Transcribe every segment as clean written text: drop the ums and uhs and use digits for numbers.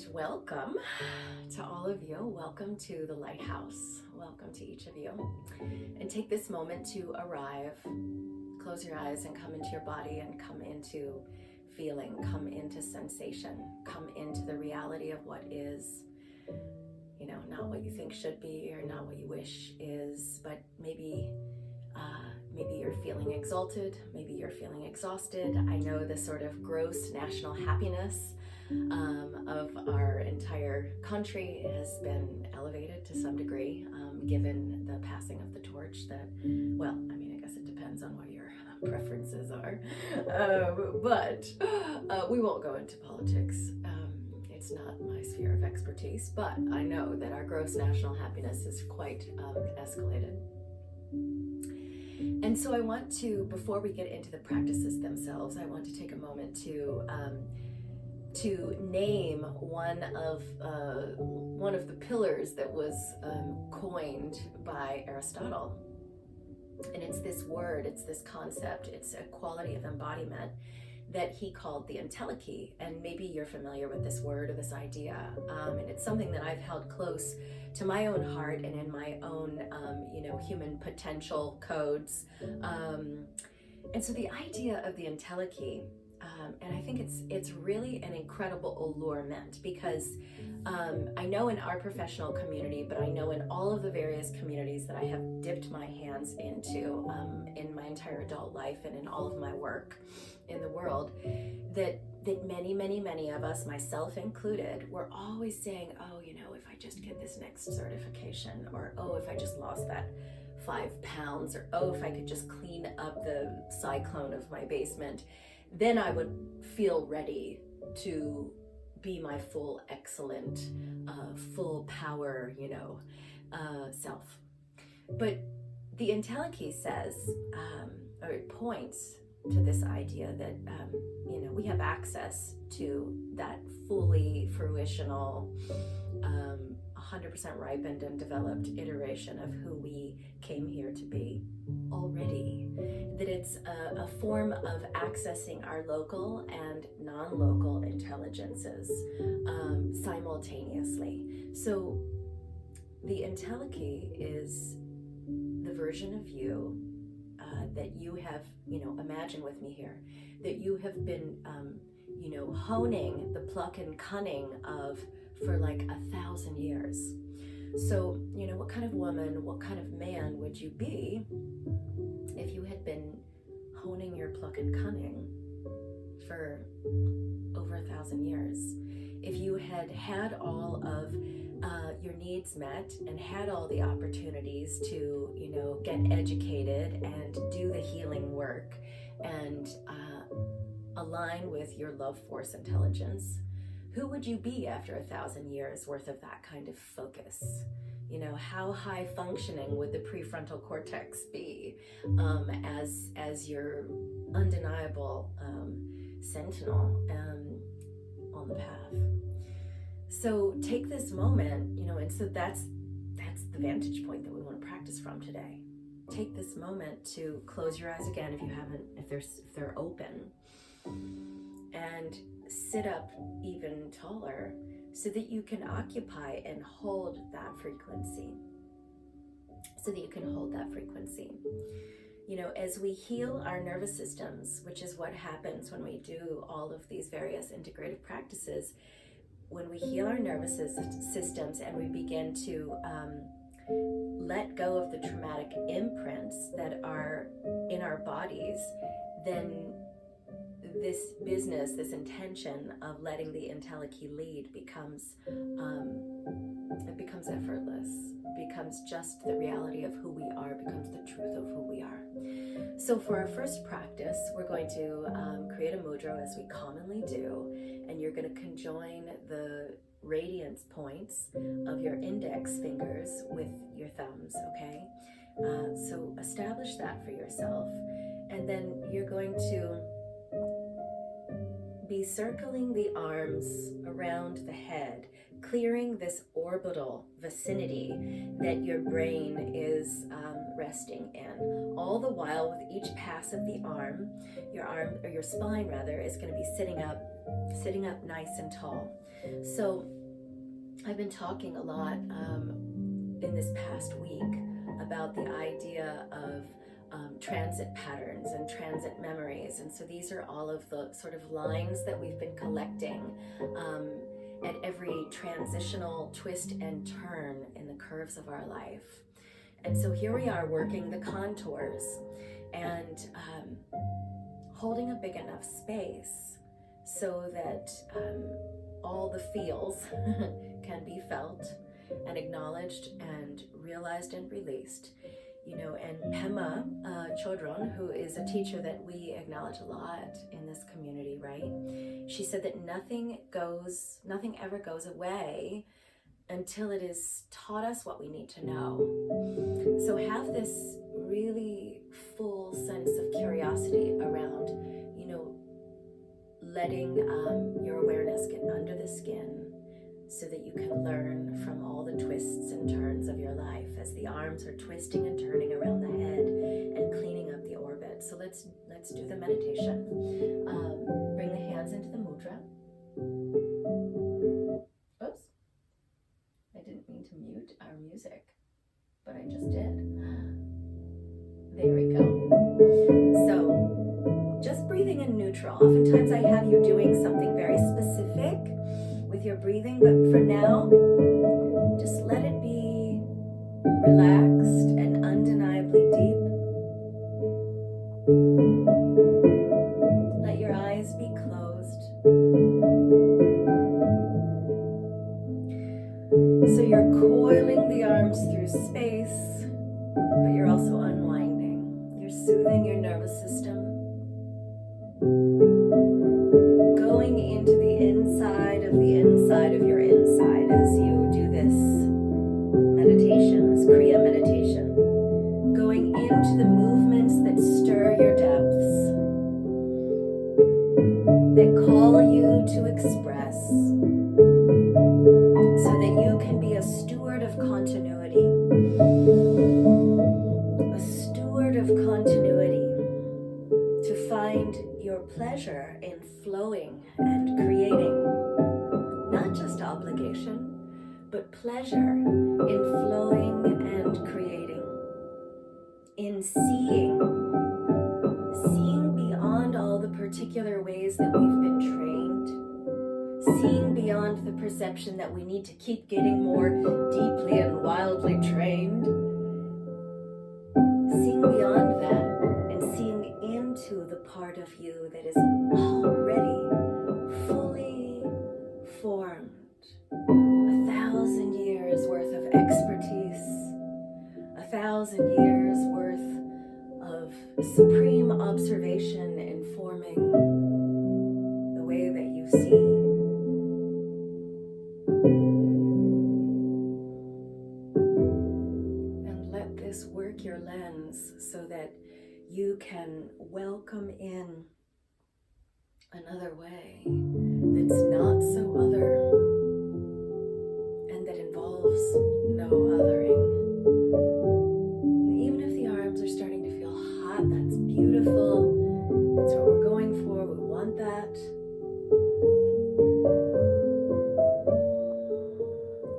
And welcome to all of you. Welcome to the lighthouse. Welcome to each of you. And take this moment to arrive. Close your eyes and come into your body and come into feeling, come into sensation, come into the reality of what is, not what you think should be or not what you wish is, but maybe you're feeling exalted, maybe you're feeling exhausted. I know the sort of gross national happiness of our entire country has been elevated to some degree, given the passing of the torch that, I guess it depends on what your preferences are, but we won't go into politics. It's not my sphere of expertise, but I know that our gross national happiness is quite escalated. And so I want to, before we get into the practices themselves, I want to take a moment to name one of the pillars that was coined by Aristotle. And it's this word, it's this concept, it's a quality of embodiment that he called the Entelechy. And maybe you're familiar with this word or this idea. And it's something that I've held close to my own heart and in my own, human potential codes. And so the idea of the Entelechy, and I think it's really an incredible allurement, because I know in our professional community, but I know in all of the various communities that I have dipped my hands into in my entire adult life and in all of my work in the world, that many of us, myself included, were always saying, if I just get this next certification, or if I just lost that 5 pounds, or if I could just clean up the cyclone of my basement, then I would feel ready to be my full, excellent, full power, self. But the Intellikey says, or it points to this idea that, we have access to that fully fruitional, 100% ripened and developed iteration of who we came here to be already. That it's a form of accessing our local and non-local intelligences simultaneously. So the Entelechy is the version of you that you have, imagine with me here, that you have been, honing the pluck and cunning of for like 1,000 years. So, what kind of woman, what kind of man would you be if you had been honing your pluck and cunning for over 1,000 years? If you had all of your needs met and had all the opportunities to, get educated and do the healing work and align with your love force intelligence, who would you be after 1,000 years worth of that kind of focus? How high functioning would the prefrontal cortex be as your undeniable sentinel on the path? So take this moment, and so that's the vantage point that we want to practice from today. Take this moment to close your eyes again if you haven't, if they're open, and sit up even taller so that you can occupy and hold that frequency. As we heal our nervous systems, which is what happens when we do all of these various integrative practices, when we heal our nervous systems and we begin to let go of the traumatic imprints that are in our bodies, then this business, this intention of letting the Intellikey lead becomes effortless, becomes just the reality of who we are, becomes the truth of who we are. So for our first practice, we're going to create a mudra as we commonly do, and you're going to conjoin the radiance points of your index fingers with your thumbs, okay? So establish that for yourself, and then you're going to be circling the arms around the head, clearing this orbital vicinity that your brain is resting in. All the while, with each pass of the arm, your spine rather, is going to be sitting up sitting up nice and tall. So I've been talking a lot in this past week about the idea of transit patterns and transit memories. And so these are all of the sort of lines that we've been collecting at every transitional twist and turn in the curves of our life. And so here we are working the contours and holding a big enough space so that all the feels can be felt and acknowledged and realized and released. You know, and Pema Chodron, who is a teacher that we acknowledge a lot in this community, right? She said that nothing ever goes away until it has taught us what we need to know. So have this really full sense of curiosity around, you know, letting your awareness get under the skin so that you can learn from all the twists and turns of your life as the arms are twisting and turning around the head and cleaning up the orbit. So let's do the meditation. Bring the hands into the mudra. Oops. I didn't mean to mute our music, but I just did. There we go. So just breathing in neutral. Oftentimes I have you doing something very specific with your breathing, but for now, just let it be relaxed and undeniably deep. Let your eyes be closed. So you're coiling the arms through space, but you're also unwinding. You're soothing your nervous system, going into the inside of your inside as you do this meditation, this Kriya meditation, going into the movements that stir your depths, that call you to express, so that you can be a steward of continuity, to find your pleasure in flowing and creating, not just obligation, but pleasure in flowing and creating, in seeing beyond all the particular ways that we've been trained, seeing beyond the perception that we need to keep getting more deeply and wildly trained, seeing beyond that and seeing into the part of you that is already fully formed. 1,000 years worth of expertise, 1,000 years worth of supreme observation informing the way that you see. And let this work your lens so that you can welcome in another way that's not so other and that involves no othering. And even if the arms are starting to feel hot, that's beautiful. That's what we're going for. We want that.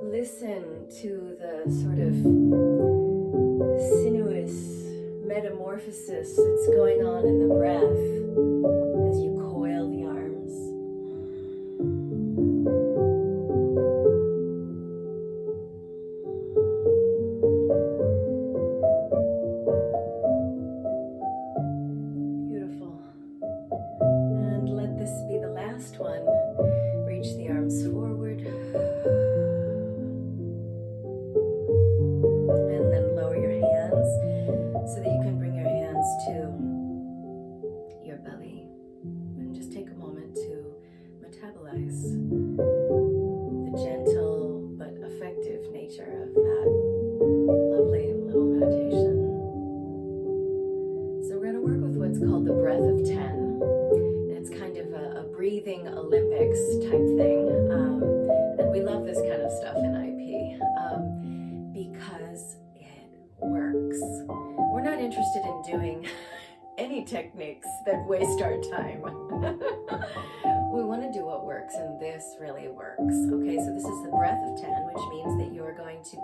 Listen to the sort of sinuous metamorphosis that's going on in the breath as you coil the arms. Beautiful. And let this be the last one. Reach the arms forward. And then lower your hands so that you can bring your hands to your belly. And just take a moment to metabolize the gentle but effective nature of that lovely little meditation. So we're going to work with what's called the breath of 10. And it's kind of a breathing Olympics type thing. And we love this kind of stuff in IP because it works. We're not interested in doing any techniques that waste our time. We want to do works and this really works. Okay, so this is the breath of 10, which means that you're going to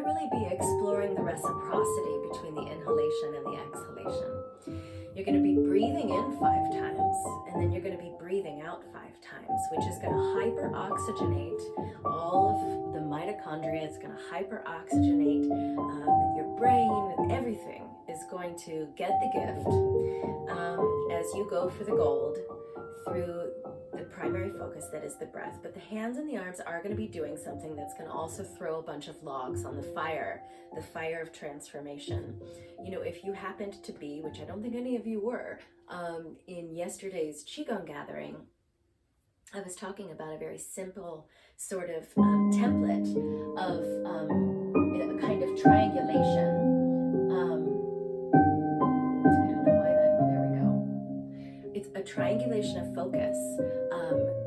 really be exploring the reciprocity between the inhalation and the exhalation. You're going to be breathing in 5 times, and then you're going to be breathing out 5 times, which is going to hyper-oxygenate all of the mitochondria. It's going to hyper-oxygenate your brain, and everything is going to get the gift as you go for the gold through the primary focus that is the breath. But the hands and the arms are going to be doing something that's going to also throw a bunch of logs on the fire of transformation. You know, if you happened to be, which I don't think any of you were, in yesterday's Qigong gathering, I was talking about a very simple sort of template of a kind of triangulation. It's a triangulation of focus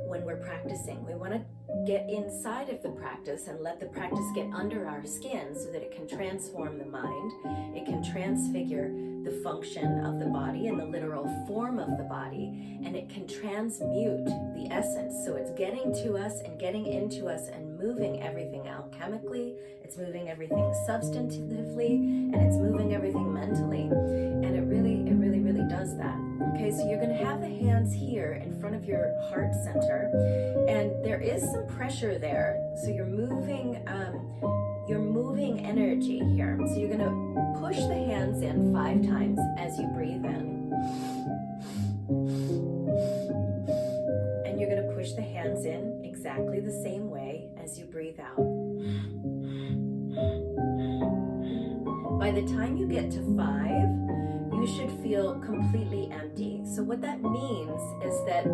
when we're practicing. We want to get inside of the practice and let the practice get under our skin so that it can transform the mind. It can transfigure the function of the body and the literal form of the body, and it can transmute the essence. So it's getting to us and getting into us and moving everything alchemically, it's moving everything substantively, and it's moving everything mentally. And it really does that. Okay, so you're going to have the hands here in front of your heart center, and there is some pressure there. So you're moving energy here. So you're going to push the hands in 5 times as you breathe in, and you're going to push the hands in exactly the same way as you breathe out. By the time you get to 5, you should feel completely empty. So what that means is that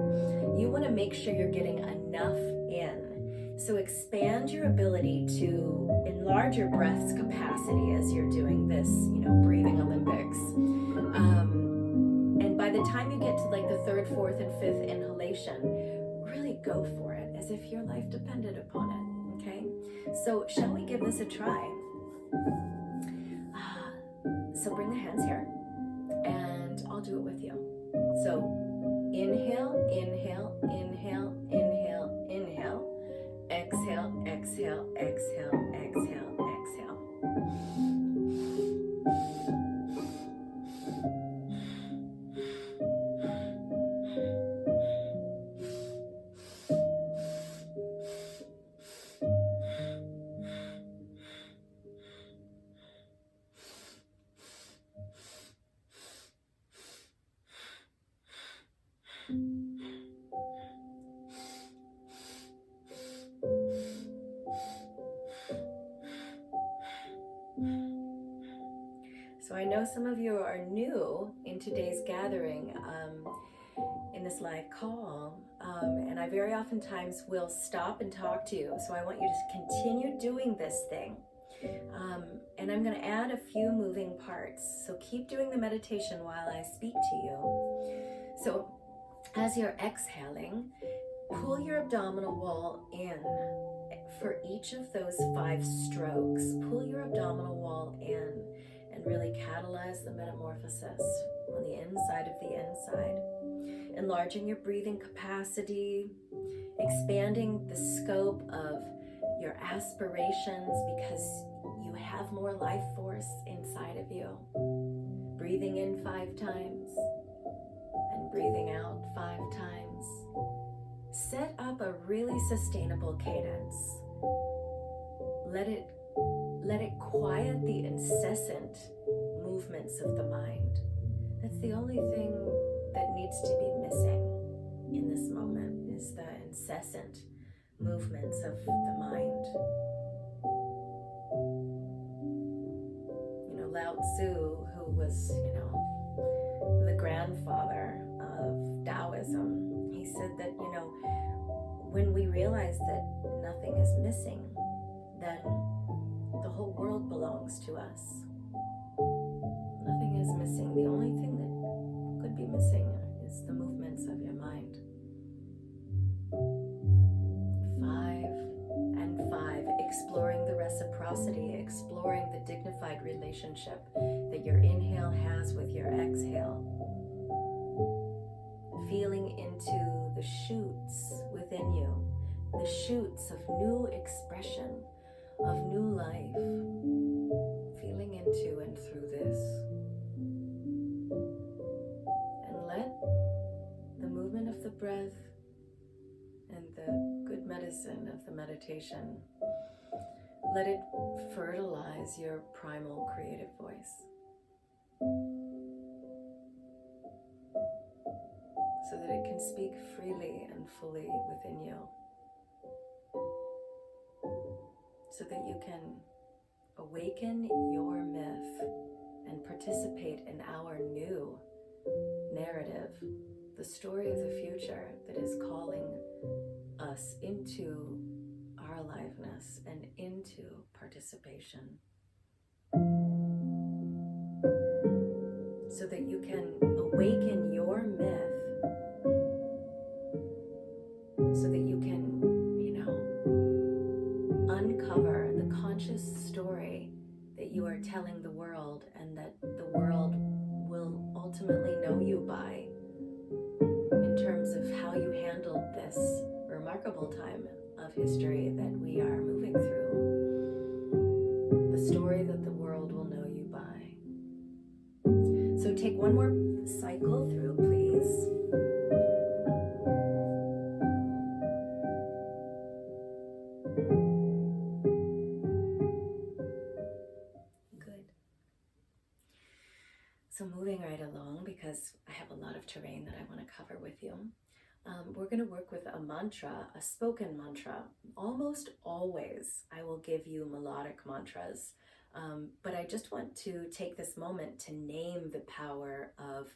you want to make sure you're getting enough in. So expand your ability to enlarge your breath's capacity as you're doing this, breathing Olympics. And by the time you get to like the 3rd, 4th, and 5th inhalation, really go for it as if your life depended upon it, okay? So shall we give this a try? So bring the hands here, and I'll do it with you. So inhale, inhale, inhale, inhale, inhale. Exhale, exhale, exhale, exhale, exhale. So I know some of you are new in today's gathering, in this live call, and I very oftentimes will stop and talk to you. So I want you to continue doing this thing. And I'm going to add a few moving parts. So keep doing the meditation while I speak to you. So as you're exhaling, pull your abdominal wall in. For each of those 5 strokes, pull your abdominal wall in and really catalyze the metamorphosis on the inside of the inside. Enlarging your breathing capacity, expanding the scope of your aspirations because you have more life force inside of you. Breathing in 5 times and breathing out 5 times. Set up a really sustainable cadence. Let it quiet the incessant movements of the mind. That's the only thing that needs to be missing in this moment, is the incessant movements of the mind. Lao Tzu, who was, the grandfather of Taoism, he said that, when we realize that nothing is missing, then the whole world belongs to us. Nothing is missing. The only thing that could be missing is the movements of your mind. 5 and 5, exploring the reciprocity, exploring the dignified relationship that your inhale has with your exhale. Feeling into the shoots with within you, the shoots of new expression, of new life, feeling into and through this. And let the movement of the breath and the good medicine of the meditation, let it fertilize your primal creative voice, so that it can speak freely and fully within you, so that you can awaken your myth and participate in our new narrative, the story of the future that is calling us into our aliveness and into participation, so that you can awaken your myth, so that you can, uncover the conscious story that you are telling the world, and that the world will ultimately know you by, in terms of how you handled this remarkable time of history that we are moving through. The story that the world will know you by. So take one more cycle through, please. Good. So moving right along, because I have a lot of terrain that I want to cover with you. We're going to work with a mantra, a spoken mantra. Almost always I will give you melodic mantras, but I just want to take this moment to name the power of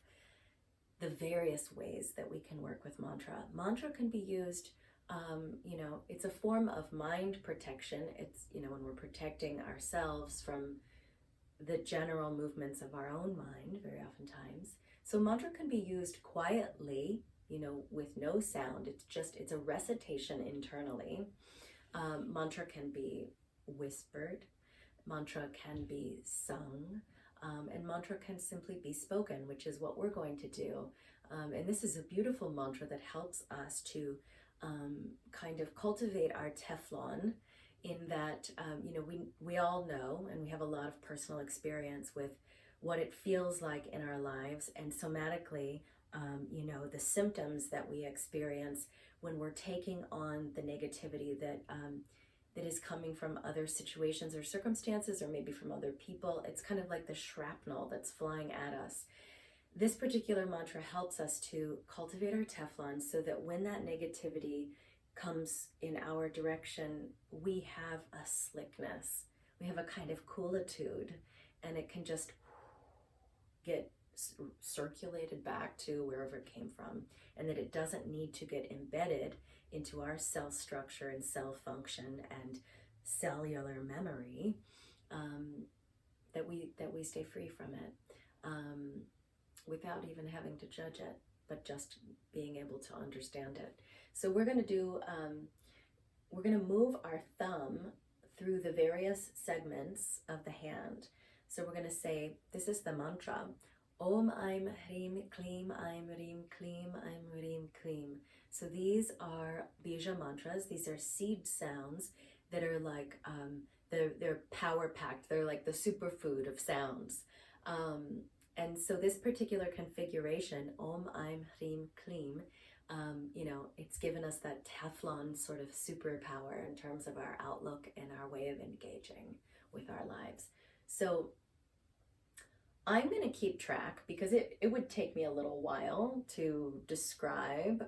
the various ways that we can work with mantra. Mantra can be used, it's a form of mind protection. It's, when we're protecting ourselves from the general movements of our own mind, very oftentimes. So mantra can be used quietly, with no sound. It's a recitation internally. Mantra can be whispered. Mantra can be sung. And mantra can simply be spoken, which is what we're going to do. And this is a beautiful mantra that helps us to kind of cultivate our Teflon, in that, we all know, and we have a lot of personal experience with what it feels like in our lives, and somatically, the symptoms that we experience when we're taking on the negativity that is coming from other situations or circumstances, or maybe from other people. It's kind of like the shrapnel that's flying at us. This particular mantra helps us to cultivate our Teflon, so that when that negativity comes in our direction, we have a slickness, we have a kind of coolitude, and it can just get circulated back to wherever it came from, and that it doesn't need to get embedded into our cell structure and cell function and cellular memory, that we stay free from it, without even having to judge it, but just being able to understand it. So we're going to do, we're going to move our thumb through the various segments of the hand. So we're going to say, this is the mantra, Om Aim Hrim Klim Aim Rim Klim Aim Rim Klim. So these are bija mantras. These are seed sounds that are like, they're power packed. They're like the superfood of sounds. And so this particular configuration, Om Aim Hrim Klim, it's given us that Teflon sort of superpower in terms of our outlook and our way of engaging with our lives. So I'm going to keep track, because it would take me a little while to describe,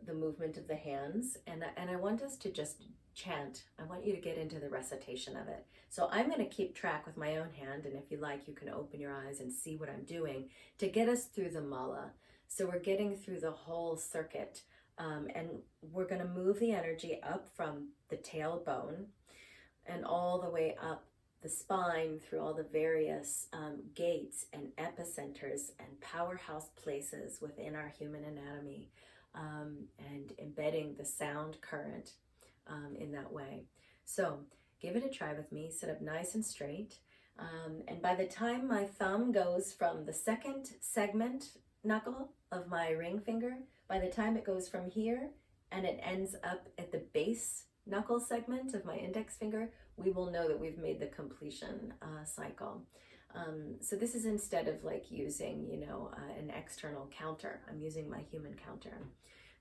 the movement of the hands. And I want us to just chant. I want you to get into the recitation of it. So I'm going to keep track with my own hand. And if you like, you can open your eyes and see what I'm doing to get us through the mala. So we're getting through the whole circuit. And we're going to move the energy up from the tailbone and all the way up the spine through all the various gates and epicenters and powerhouse places within our human anatomy, and embedding the sound current in that way. So give it a try with me. Sit up nice and straight. And by the time my thumb goes from the second segment knuckle of my ring finger By the time it goes from here and it ends up at the base knuckle segment of my index finger, we will know that we've made the completion cycle. So this is instead of like using, an external counter. I'm using my human counter.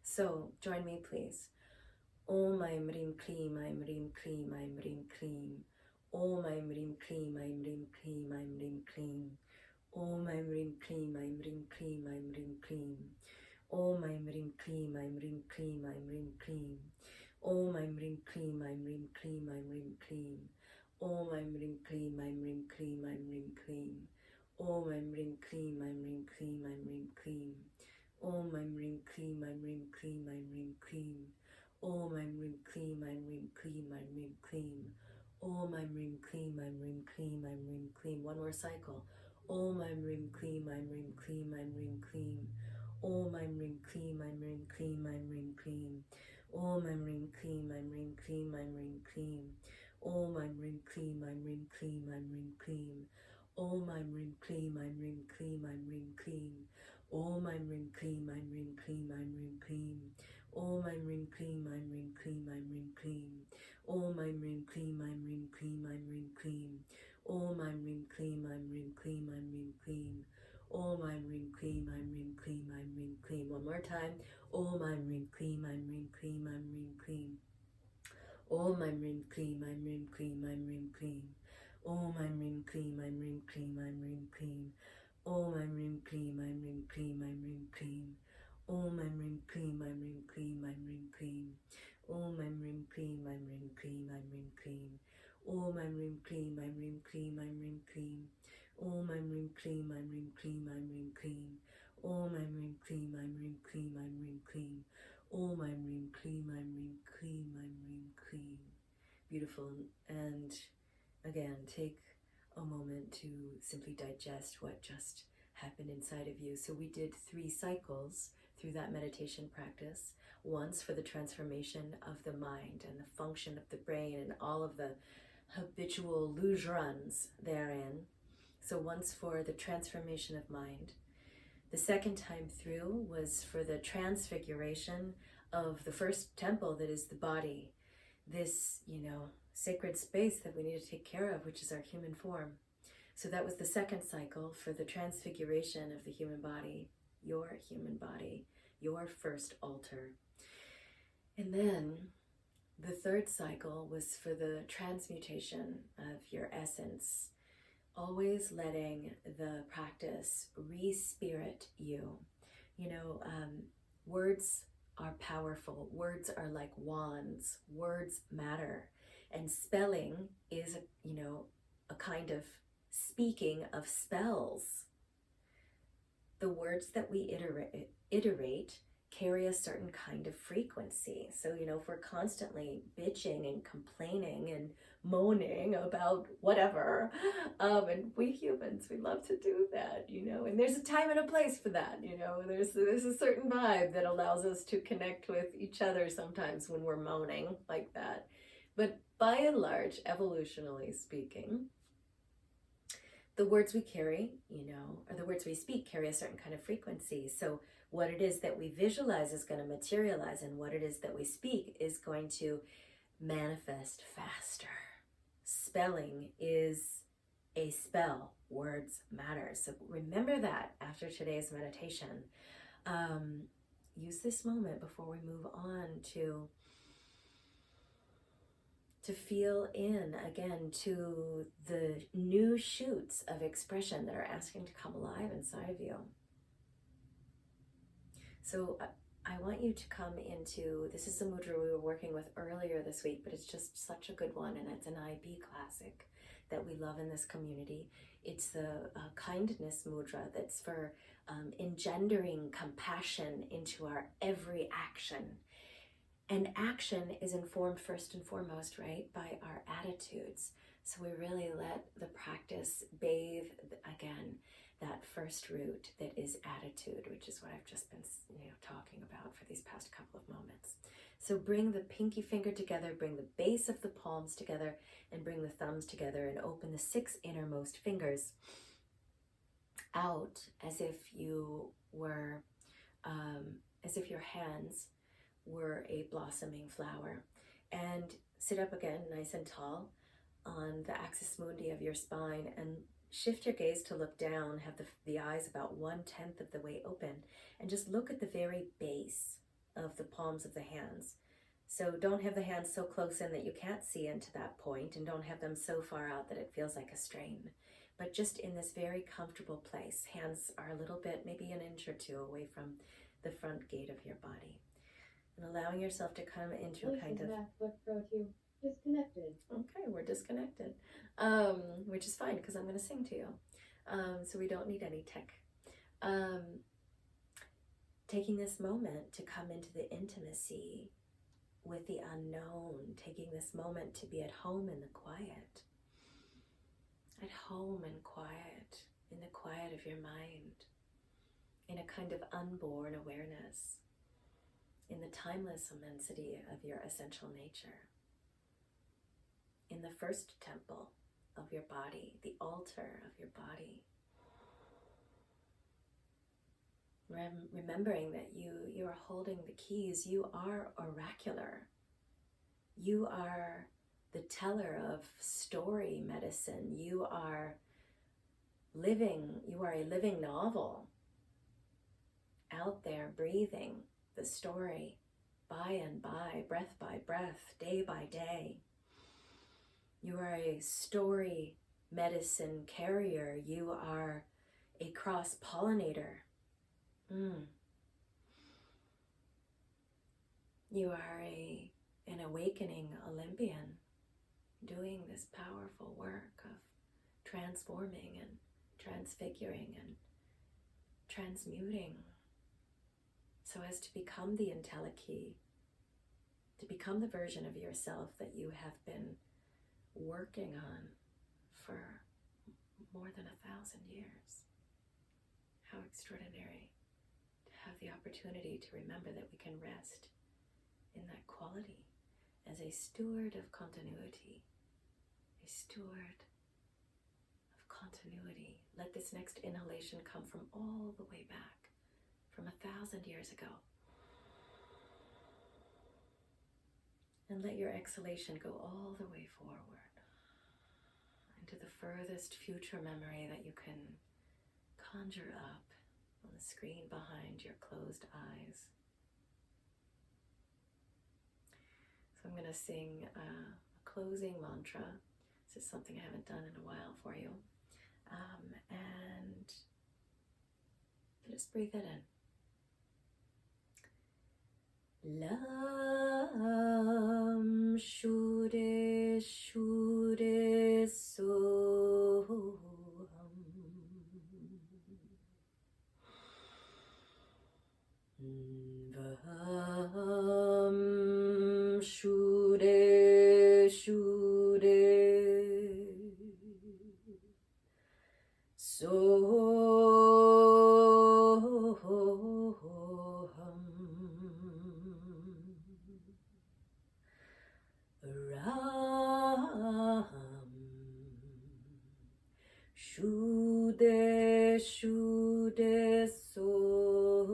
So join me, please. Om Aim Rim Klim, Aim Rim Klim, Aim Rim Klim. Om Aim Rim Klim, Aim Rim Klim, Aim Rim Klim. Om Aim Rim Klim, Aim Rim Klim, Aim Rim Klim. Om Aim Rim Klim, Aim Rim Klim, Aim Rim Klim. Om Aim Rim Klim, Aim Rim Klim, Aim Rim Klim. Om Aim Rim Klim, Aim Rim Klim, Aim Rim Klim. Om Aim Rim Klim, Aim Rim Klim, Aim Rim Klim. Om Aim Rim Klim, Aim Rim Klim, Aim Rim Klim. Om Aim Rim Klim, Aim Rim Klim, Aim Rim Klim. Om Aim Rim Klim, Aim Rim Klim, Aim Rim Klim. One more cycle. Om Aim Rim Klim, Aim Rim Klim, Aim Rim Klim. Om Aim Rim Klim, Aim Rim Klim, Aim Rim Klim. Om Aim Rim Klim, Aim Rim Klim, Aim Rim Klim. Om Aim Rim Klim, Aim Rim Klim, Aim Rim Klim. Om Aim Rim Klim, Aim Rim Klim, Aim Rim Klim. Om Aim Rim Klim, Aim Rim Klim, Aim Rim Klim. Om Aim Rim Klim, Aim Rim Klim, Aim Rim Klim. Om Aim Rim Klim, Aim Rim Klim, Aim Rim Klim. Om Aim Rim Klim, Aim Rim Klim, Aim Rim Klim. Om Aim Rim Klim, Aim Rim Klim, Aim Rim Klim. One more time. Om Aim Rim Klim, Aim Rim Klim, Aim Rim Klim. Om Aim Rim Klim, Aim Rim Klim, Aim Rim Klim. Om Aim Rim Klim, Aim Rim Klim, Aim Rim Klim. Om Aim Rim Klim, Aim Rim Klim, Aim Rim Klim. Om Aim Rim Klim, Aim Rim Klim, Aim Rim Klim. Om Aim Rim Klim, Aim Rim Klim, Aim Rim Klim. Om Aim Rim Klim, Aim Rim Klim, Aim Rim Klim. Om Aim Rim Klim, Aim Rim Klim, Aim Rim Klim. Om Aim Rim Klim, Aim Rim Klim, Aim Rim Klim. Om Aim Rim Klim, Aim Rim Klim, Aim Rim Klim. Beautiful. And again, take a moment to simply digest what just happened inside of you. So we did 3 cycles through that meditation practice. Once for the transformation of the mind and the function of the brain and all of the habitual illusions therein. So once for the transformation of mind. The second time through was for the transfiguration of the first temple that is the body. This, sacred space that we need to take care of, which is our human form. So that was the second cycle for the transfiguration of the human body, your first altar. And then the third cycle was for the transmutation of your essence, always letting the practice re-spirit you. Words are powerful. Words are like wands. Words matter. And spelling is, a kind of speaking of spells. The words that we iterate carry a certain kind of frequency. So, if we're constantly bitching and complaining and moaning about whatever, and we humans, we love to do that, and there's a time and a place for that, there's a certain vibe that allows us to connect with each other sometimes when we're moaning like that. But by and large, evolutionally speaking, the words we carry, or the words we speak carry a certain kind of frequency. So what it is that we visualize is going to materialize, and what it is that we speak is going to manifest faster. Spelling is a spell. Words matter. So remember that after today's meditation. Use this moment before we move on to feel in again to the new shoots of expression that are asking to come alive inside of you. So I want you to come into, this is the mudra we were working with earlier this week, but it's just such a good one, and it's an IB classic that we love in this community. It's the kindness mudra that's for engendering compassion into our every action. And action is informed first and foremost, right, by our attitudes. So we really let the practice bathe, again, that first root that is attitude, which is what I've just been talking about for these past couple of moments. So bring the pinky finger together, bring the base of the palms together, and bring the thumbs together, and open the 6 innermost fingers out as if you were as if your hands were a blossoming flower. And sit up again, nice and tall, on the axis mundi of your spine, and shift your gaze to look down. Have the eyes about 1/10 of the way open, and just look at the very base of the palms of the hands. So don't have the hands so close in that you can't see into that point, and don't have them so far out that it feels like a strain. But just in this very comfortable place. Hands are a little bit, maybe an inch or two away from the front gate of your body. And allowing yourself to come into a kind of... Disconnected. Okay, we're disconnected. Which is fine, because I'm going to sing to you. So we don't need any tech. Taking this moment to come into the intimacy with the unknown. Taking this moment to be at home in the quiet. At home and quiet, in the quiet of your mind, in a kind of unborn awareness, in the timeless immensity of your essential nature, in the first temple of your body, the altar of your body. Remembering that you are holding the keys. You are oracular. You are the teller of story medicine. You are a living novel out there breathing the story by and by, breath by breath, day by day. You are a story medicine carrier. You are a cross-pollinator. You are an awakening Olympian, doing this powerful work of transforming and transfiguring and transmuting, so as to become the Intellikey, to become the version of yourself that you have been working on for more than 1,000 years. How extraordinary to have the opportunity to remember that we can rest in that quality as a steward of continuity. A steward of continuity. Let this next inhalation come from all the way back, from 1,000 years ago. And let your exhalation go all the way forward into the furthest future memory that you can conjure up on the screen behind your closed eyes. So I'm going to sing a closing mantra. This is something I haven't done in a while for you. And just breathe it in. Lam shude shude soham. Vam shude shude soham. Ram shude shude soham.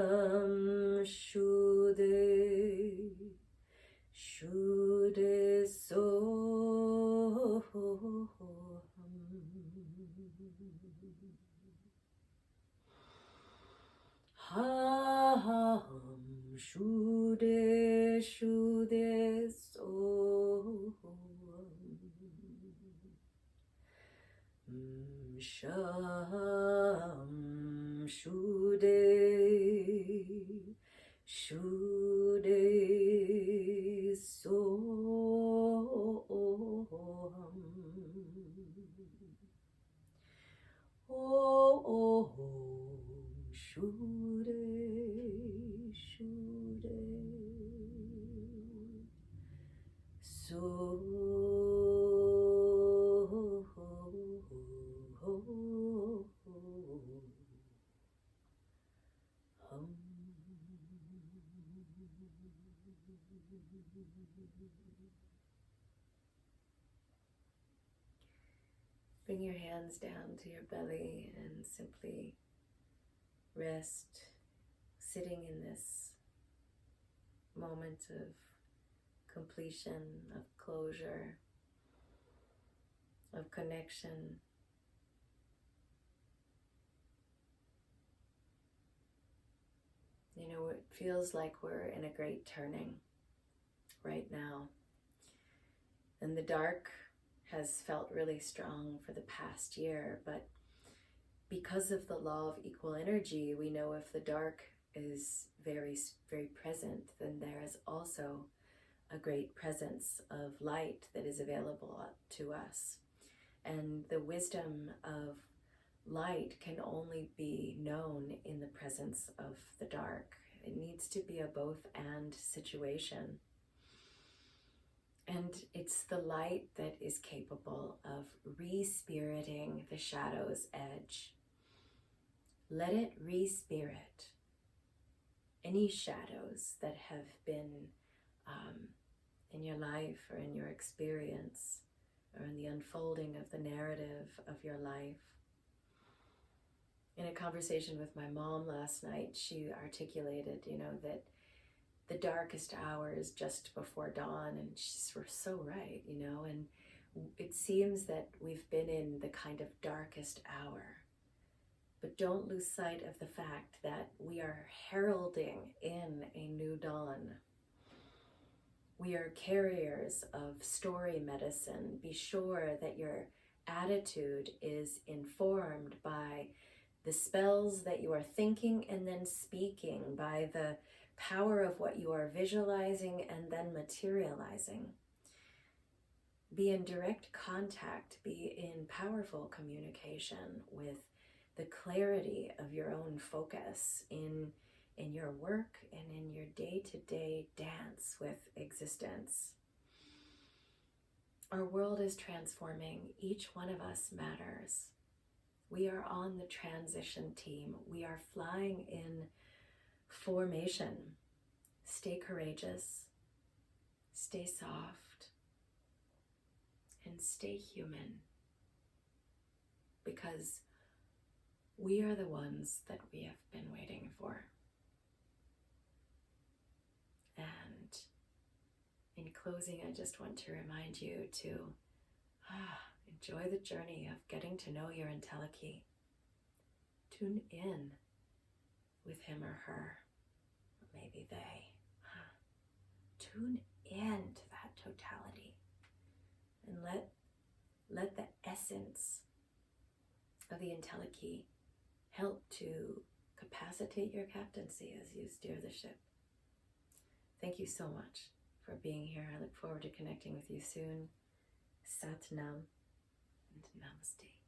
Yam shude shude soham. Ham shude shude soham. Sham shude shude soham. Oh, shude shude soham. Bring your hands down to your belly and simply rest, sitting in this moment of completion, of closure, of connection. You know, it feels like we're in a great turning right now. And the dark has felt really strong for the past year, but because of the law of equal energy, we know if the dark is very, very present, then there is also a great presence of light that is available to us. And the wisdom of light can only be known in the presence of the dark. It needs to be a both and situation. And it's the light that is capable of re-spiriting the shadow's edge. Let it re-spirit any shadows that have been in your life or in your experience or in the unfolding of the narrative of your life. In a conversation with my mom last night, she articulated, that the darkest hour is just before dawn, and she's so right, and it seems that we've been in the kind of darkest hour. But don't lose sight of the fact that we are heralding in a new dawn. We are carriers of story medicine. Be sure that your attitude is informed by the spells that you are thinking and then speaking, by the power of what you are visualizing and then materializing. Be in direct contact, be in powerful communication with the clarity of your own focus in your work and in your day-to-day dance with existence. Our world is transforming. Each one of us matters. We are on the transition team. We are flying in formation. Stay courageous, stay soft, and stay human, because we are the ones that we have been waiting for. And in closing, I just want to remind you to enjoy the journey of getting to know your Intellikey. Tune in with him or her, or maybe they. Tune in to that totality and let the essence of the Intellikey help to capacitate your captaincy as you steer the ship. Thank you so much for being here. I look forward to connecting with you soon. Sat Nam and Namaste.